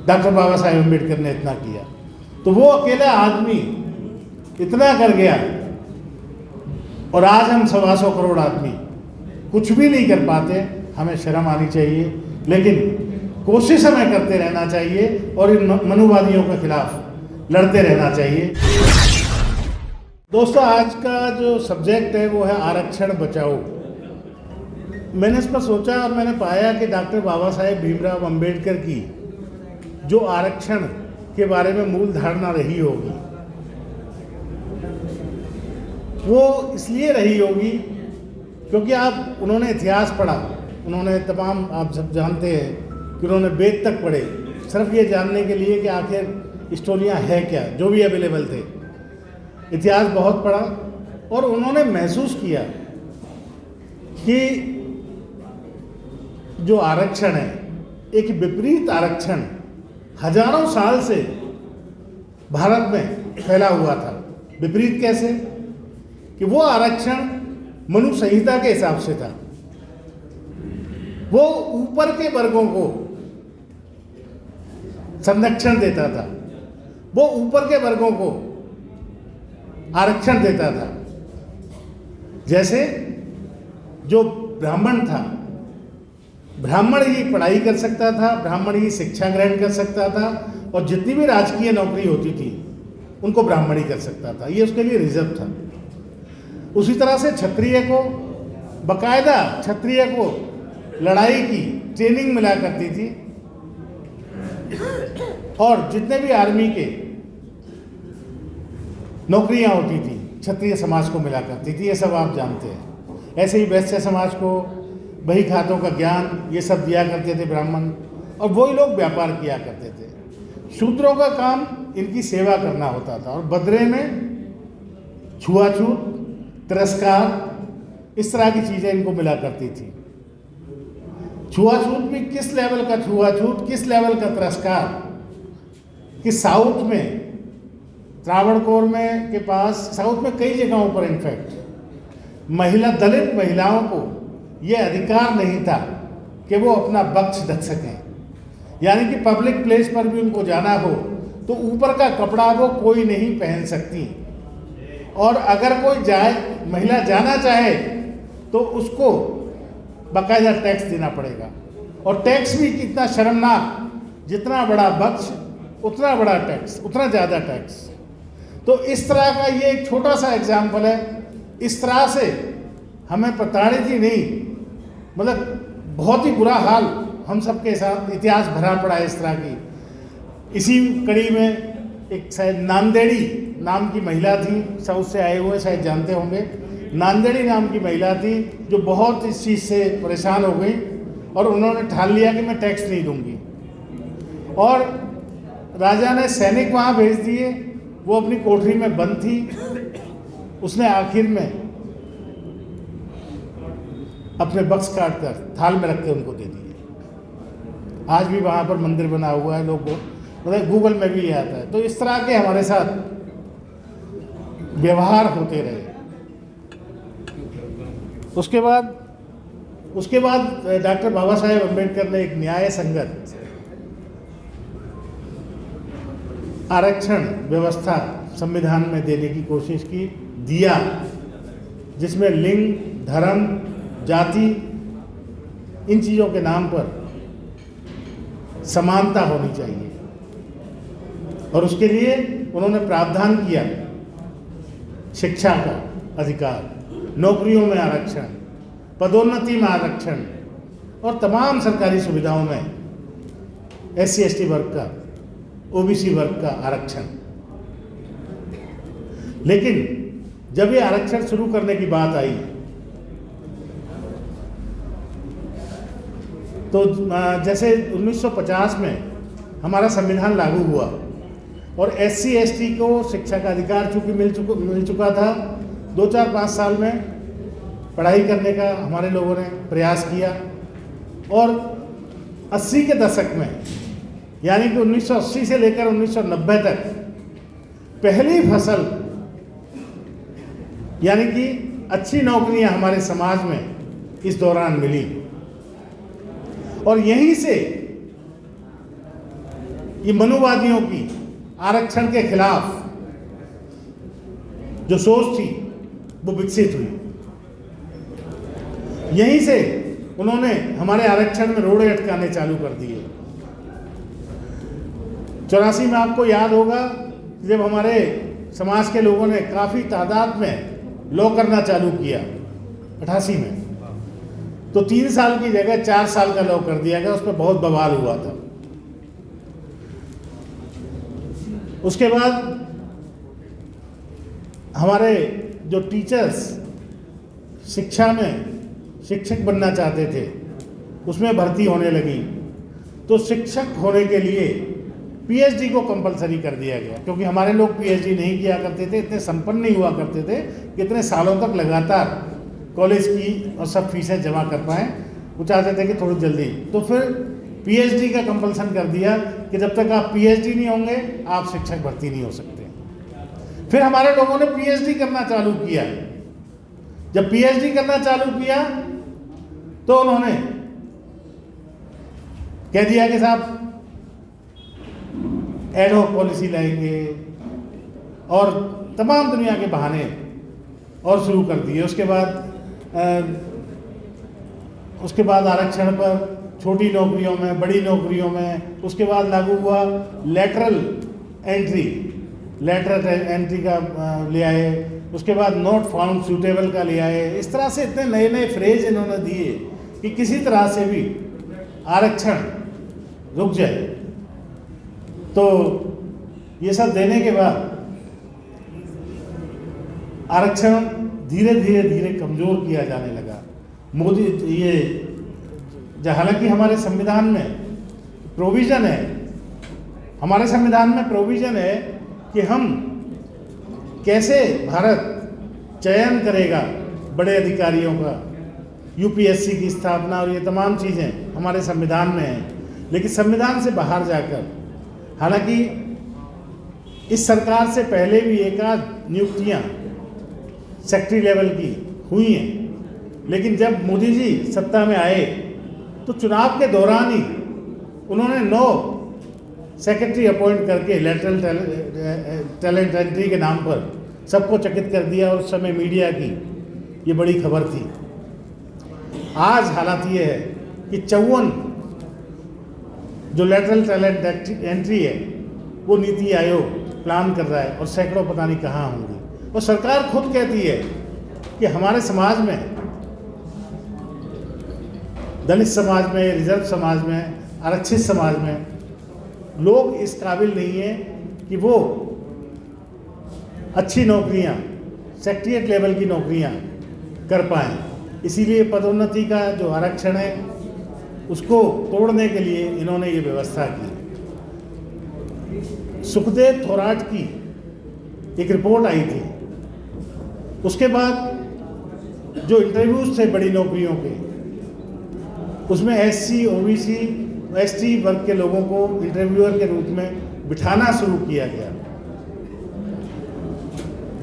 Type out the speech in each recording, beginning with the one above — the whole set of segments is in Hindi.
डॉक्टर बाबा साहेब अम्बेडकर ने इतना किया, तो वो अकेला आदमी इतना कर गया, और आज हम 125 करोड़ आदमी कुछ भी नहीं कर पाते। हमें शर्म आनी चाहिए, लेकिन कोशिश हमें करते रहना चाहिए और इन मनुवादियों के खिलाफ लड़ते रहना चाहिए। दोस्तों, आज का जो सब्जेक्ट है वो है आरक्षण बचाओ। मैंने इस पर सोचा और मैंने पाया कि डॉक्टर बाबा साहेब भीमराव अम्बेडकर की जो आरक्षण के बारे में मूल धारणा रही होगी, वो इसलिए रही होगी क्योंकि उन्होंने इतिहास पढ़ा, उन्होंने तमाम, आप सब जानते हैं कि उन्होंने वेद तक पढ़े, सिर्फ ये जानने के लिए कि आखिर स्टोरियाँ है क्या, जो भी अवेलेबल थे। इतिहास बहुत पढ़ा और उन्होंने महसूस किया कि जो आरक्षण है, एक विपरीत आरक्षण हजारों साल से भारत में फैला हुआ था। विपरीत कैसे? कि वो आरक्षण मनु संहिता के हिसाब से था। वो ऊपर के वर्गों को संरक्षण देता था, वो ऊपर के वर्गों को आरक्षण देता था। जैसे जो ब्राह्मण था, ब्राह्मण ही पढ़ाई कर सकता था, ब्राह्मण ही शिक्षा ग्रहण कर सकता था, और जितनी भी राजकीय नौकरी होती थी उनको ब्राह्मण ही कर सकता था। ये उसके लिए रिजर्व था। उसी तरह से क्षत्रिय को, बकायदा क्षत्रिय को लड़ाई की ट्रेनिंग मिला करती थी, और जितने भी आर्मी के नौकरियां होती थी क्षत्रिय समाज को मिला करती थी। ये सब आप जानते हैं। ऐसे ही वैश्य समाज को बही खातों का ज्ञान ये सब दिया करते थे ब्राह्मण, और वही लोग व्यापार किया करते थे। शूद्रों का काम इनकी सेवा करना होता था, और बदले में छुआछूत, तिरस्कार, इस तरह की चीज़ें इनको मिला करती थी। छुआछूत भी किस लेवल का छुआछूत, किस लेवल का तिरस्कार कि साउथ में, त्रावणकोर में के पास, साउथ में कई जगहों पर इनफैक्ट दलित महिलाओं को ये अधिकार नहीं था कि वो अपना बक्ष ढक सकें। यानी कि पब्लिक प्लेस पर भी उनको जाना हो तो ऊपर का कपड़ा वो कोई नहीं पहन सकती, और अगर कोई महिला जाना चाहे तो उसको बाकायदा टैक्स देना पड़ेगा। और टैक्स भी कितना शर्मनाक, जितना बड़ा बक्स उतना बड़ा टैक्स, उतना ज़्यादा टैक्स। तो इस तरह का ये एक छोटा सा एग्जाम्पल है। इस तरह से हमें प्रताड़ित ही नहीं, मतलब बहुत ही बुरा हाल हम सबके साथ इतिहास भरा पड़ा है इस तरह की। इसी कड़ी में एक शायद नांदेड़ी नाम की महिला थी, साउथ से आए हुए शायद जानते होंगे। नांदेड़ी नाम की महिला थी जो बहुत इस चीज़ से परेशान हो गई, और उन्होंने ठान लिया कि मैं टैक्स नहीं दूंगी, और राजा ने सैनिक वहाँ भेज दिए। वो अपनी कोठरी में बंद थी। उसने आखिर में अपने बक्स काट कर थाल में रख के उनको दे दिए। आज भी वहाँ पर मंदिर बना हुआ है, लोगों मतलब गूगल में भी ये आता है। तो इस तरह के हमारे साथ व्यवहार होते रहे। उसके बाद डॉक्टर बाबा साहेब अम्बेडकर ने एक न्याय संगत आरक्षण व्यवस्था संविधान में देने की कोशिश की, दिया, जिसमें लिंग, धर्म, जाति, इन चीज़ों के नाम पर समानता होनी चाहिए। और उसके लिए उन्होंने प्रावधान किया शिक्षा का अधिकार, नौकरियों में आरक्षण, पदोन्नति में आरक्षण, और तमाम सरकारी सुविधाओं में SC ST वर्ग का, OBC वर्ग का आरक्षण। लेकिन जब ये आरक्षण शुरू करने की बात आई तो जैसे 1950 में हमारा संविधान लागू हुआ, और SC ST को शिक्षा का अधिकार चूँकि मिल चुका था, 2-4-5 साल में पढ़ाई करने का हमारे लोगों ने प्रयास किया। और 80 के दशक में, यानी कि 1980 से लेकर 1990 तक पहली फसल, यानी कि अच्छी नौकरियां हमारे समाज में इस दौरान मिली। और यहीं से ये मनुवादियों की आरक्षण के खिलाफ जो सोच थी वो विकसित हुई। यहीं से उन्होंने हमारे आरक्षण में रोड़े अटकाने चालू कर दिए। 84 में आपको याद होगा जब हमारे समाज के लोगों ने काफ़ी तादाद में लॉ करना चालू किया 88 में, तो 3 साल की जगह 4 साल का लॉ कर दिया गया। उस पर बहुत बवाल हुआ था। उसके बाद हमारे जो टीचर्स शिक्षा में शिक्षक बनना चाहते थे उसमें भर्ती होने लगी, तो शिक्षक होने के लिए पीएचडी को कंपलसरी कर दिया गया, क्योंकि हमारे लोग पीएचडी नहीं किया करते थे, इतने संपन्न नहीं हुआ करते थे कि इतने सालों तक लगातार कॉलेज की और सब फीसें जमा कर पाएँ। वो चाहते थे कि थोड़ी जल्दी, तो फिर पीएचडी का कंपल्सन कर दिया कि जब तक आप पीएचडी नहीं होंगे आप शिक्षक भर्ती नहीं हो सकते। फिर हमारे लोगों ने पीएचडी करना चालू किया। जब पीएचडी करना चालू किया तो उन्होंने कह दिया कि साहब एड हॉक पॉलिसी लाएंगे और तमाम दुनिया के बहाने और शुरू कर दिए। उसके बाद आरक्षण पर छोटी नौकरियों में, बड़ी नौकरियों में, उसके बाद लागू हुआ लेटरल एंट्री का ले आए। उसके बाद नॉट फाउंड सूटेबल का ले आए। इस तरह से इतने नए नए फ्रेज इन्होंने दिए कि किसी तरह से भी आरक्षण रुक जाए। तो ये सब देने के बाद आरक्षण धीरे धीरे कमज़ोर किया जाने लगा। मोदी ये हालांकि हमारे संविधान में प्रोविज़न है, हमारे संविधान में प्रोविज़न है कि हम कैसे भारत चयन करेगा बड़े अधिकारियों का, यूपीएससी की स्थापना और ये तमाम चीज़ें हमारे संविधान में हैं। लेकिन संविधान से बाहर जाकर, हालांकि इस सरकार से पहले भी एक आध नियुक्तियाँ सेक्रेटरी लेवल की हुई हैं, लेकिन जब मोदी जी सत्ता में आए तो चुनाव के दौरान ही उन्होंने 9 सेक्रेटरी अपॉइंट करके लेटरल टैलेंट एंट्री के नाम पर सबको चकित कर दिया। और उस समय मीडिया की ये बड़ी खबर थी। आज हालात ये है कि 54 जो लेटरल टैलेंट एंट्री है वो नीति आयोग प्लान कर रहा है और सैकड़ों पता नहीं कहाँ होंगे। और सरकार खुद कहती है कि हमारे समाज में, दलित समाज में, रिजर्व समाज में, आरक्षित समाज में लोग इस काबिल नहीं है कि वो अच्छी नौकरियां, सेक्रेटरीट लेवल की नौकरियां कर पाएँ। इसीलिए पदोन्नति का जो आरक्षण है उसको तोड़ने के लिए इन्होंने ये व्यवस्था की। सुखदेव थोराट की एक रिपोर्ट आई थी, उसके बाद जो इंटरव्यूज थे बड़ी नौकरियों के, उसमें एससी, ओबीसी, एसटी वर्ग के लोगों को इंटरव्यूअर के रूप में बिठाना शुरू किया गया,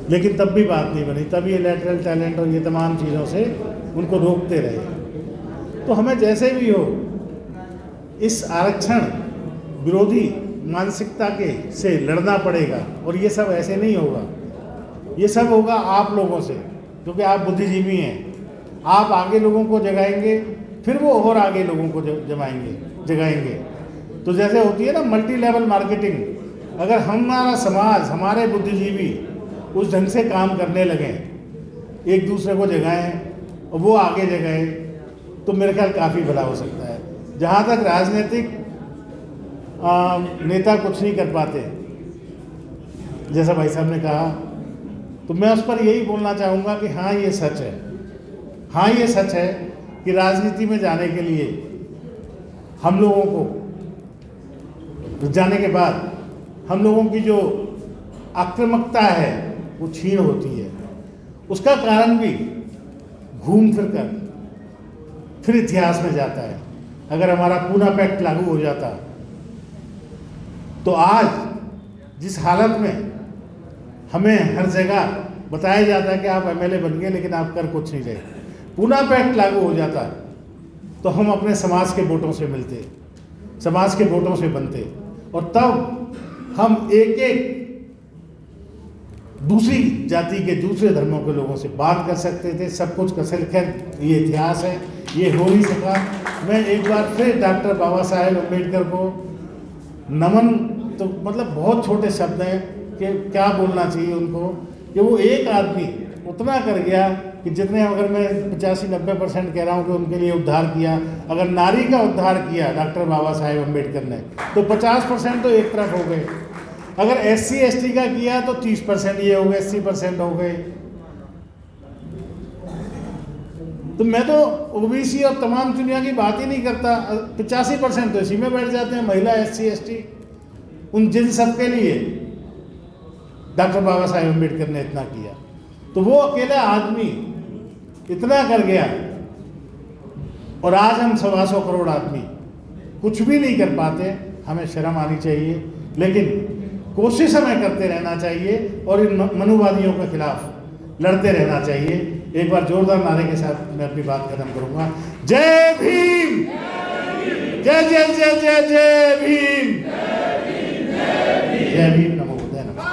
लेकिन तब भी बात नहीं बनी। तब ये लेटरल टैलेंट और ये तमाम चीज़ों से उनको रोकते रहे। तो हमें जैसे भी हो इस आरक्षण विरोधी मानसिकता के से लड़ना पड़ेगा। और ये सब ऐसे नहीं होगा, ये सब होगा आप लोगों से, क्योंकि आप बुद्धिजीवी हैं। आप आगे लोगों को जगाएंगे, फिर वो और आगे लोगों को जगाएंगे। तो जैसे होती है ना मल्टी लेवल मार्केटिंग, अगर हमारा समाज, हमारे बुद्धिजीवी उस ढंग से काम करने लगें, एक दूसरे को जगाएं और वो आगे जगाएं, तो मेरे ख्याल काफ़ी भला हो सकता है। जहाँ तक राजनीतिक नेता कुछ नहीं कर पाते, जैसा भाई साहब ने कहा, तो मैं उस पर यही बोलना चाहूँगा कि हाँ ये सच है, हाँ ये सच है कि राजनीति में जाने के लिए हम लोगों को जाने के बाद हम लोगों की जो आक्रामकता है वो क्षीण होती है। उसका कारण भी घूम फिर कर फिर इतिहास में जाता है। अगर हमारा पूना पैक्ट लागू हो जाता तो आज जिस हालत में हमें हर जगह बताया जाता है कि आप एमएलए बन गए लेकिन आप कर कुछ नहीं रहे, पूना पैक्ट लागू हो जाता तो हम अपने समाज के वोटों से मिलते, समाज के वोटों से बनते और तब हम एक एक दूसरी जाति के, दूसरे धर्मों के लोगों से बात कर सकते थे, सब कुछ कर सकते। खैर ये इतिहास है, ये हो नहीं सका। मैं एक बार फिर डॉक्टर बाबा साहेब अम्बेडकर को नमन, तो मतलब बहुत छोटे शब्द हैं कि क्या बोलना चाहिए उनको, कि वो एक आदमी उतना कर गया कि जितने, अगर मैं 85-90% कह रहा हूँ कि उनके लिए उद्धार किया, अगर नारी का उद्धार किया डॉक्टर बाबा साहेब अम्बेडकर ने, तो 50% तो एक तरफ हो गए। अगर SC ST का किया तो 30% ये हो गए, 80% हो गए। तो मैं तो OBC और तमाम दुनिया की बात ही नहीं करता, 85% तो इसी में बैठ जाते हैं, महिला, SC ST, उन जिन सब के लिए डॉक्टर बाबा साहेब अम्बेडकर ने इतना किया। तो वो अकेला आदमी इतना कर गया, और आज हम 125 करोड़ आदमी कुछ भी नहीं कर पाते। हमें शर्म आनी चाहिए, लेकिन कोशिश हमें करते रहना चाहिए और इन मनुवादियों के खिलाफ लड़ते रहना चाहिए। एक बार जोरदार नारे के साथ मैं अपनी बात खत्म करूंगा। जय भीम, जय जय जय जय जय भीम, जय भीम, नमो बुद्धाय नमः।